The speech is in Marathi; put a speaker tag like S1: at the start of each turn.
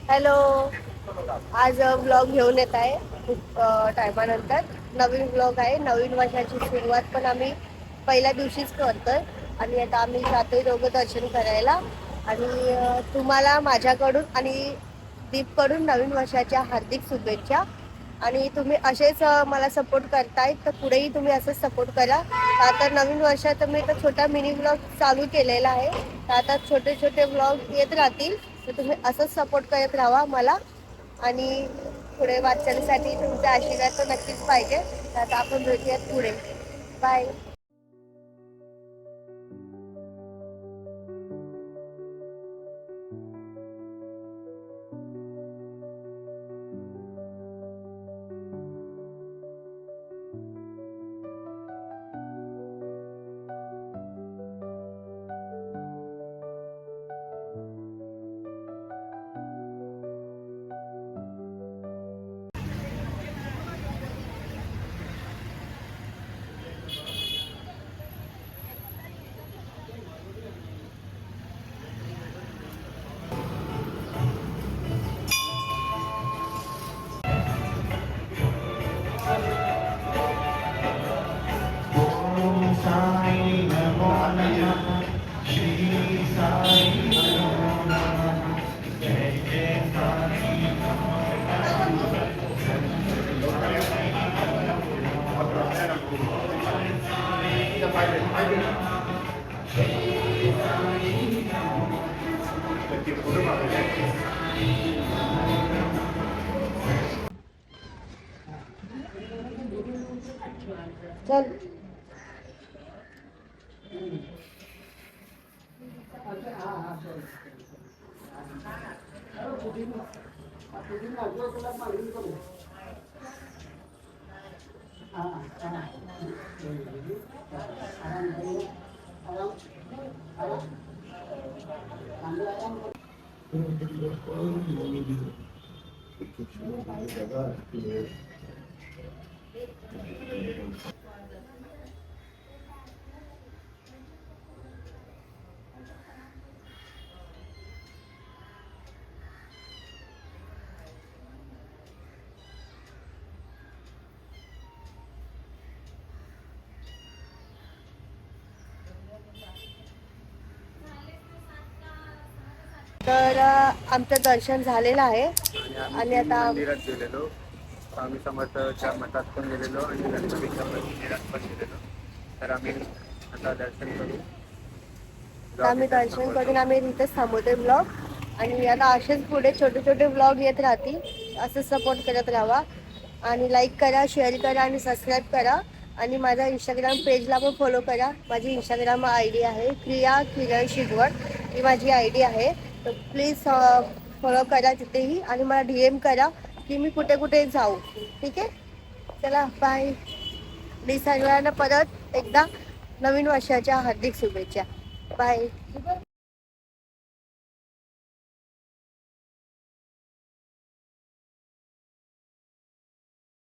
S1: हॅलो. आज ब्लॉग घेऊन येत आहे खूप टायमानंतर. नवीन ब्लॉग आहे. नवीन वर्षाची सुरुवात पण आम्ही पहिल्या दिवशीच करतोय. आणि आता आम्ही जातोय दोघं दर्शन करायला. आणि तुम्हाला माझ्याकडून आणि दीपकडून नवीन वर्षाच्या हार्दिक शुभेच्छा. आणि तुम्ही असेच मला सपोर्ट करताय तर पुढेही तुम्ही असंच सपोर्ट करा. आता नवीन वर्षात मी तर छोटा मिनी ब्लॉग चालू केलेला आहे. तर आता छोटे छोटे ब्लॉग येत राहतील. तर तुम्ही असंच सपोर्ट करत राहा मला. आणि पुढे वाटचालीसाठी तुमचा आशीर्वाद तर नक्कीच पाहिजे. तर आता आपण भेटूयात पुढे. बाय. चल. तर आमचं दर्शन झालेलं आहे. आणि आता
S2: मंदिरात गेलेलो, स्वामी समर्थच्या मठात पण गेलेलो आणि गणपतीच्या मंदिरात पण गेलेलो. तर आम्ही आता दर्शन करू.
S1: आम्ही दर्शन करून आम्ही इथेच थांबवतोय ब्लॉग. आणि आता असेच पुढे छोटे छोटे ब्लॉग येत राहतील. असंच सपोर्ट करत राहा. आणि लाईक करा, शेअर करा आणि सबस्क्राईब करा. आणि माझ्या इंस्टाग्राम पेजला पण फॉलो करा. माझी इंस्टाग्राम ID आहे प्रिया किरण शिगवड, ही माझी ID आहे. तर प्लीज फॉलो करा तिथेही. आणि मला DM करा की मी कुठे कुठे जाऊ. ठीक आहे. चला बाय. मी सगळ्यांना परत एकदा नवीन वर्षाच्या हार्दिक शुभेच्छा. बाय.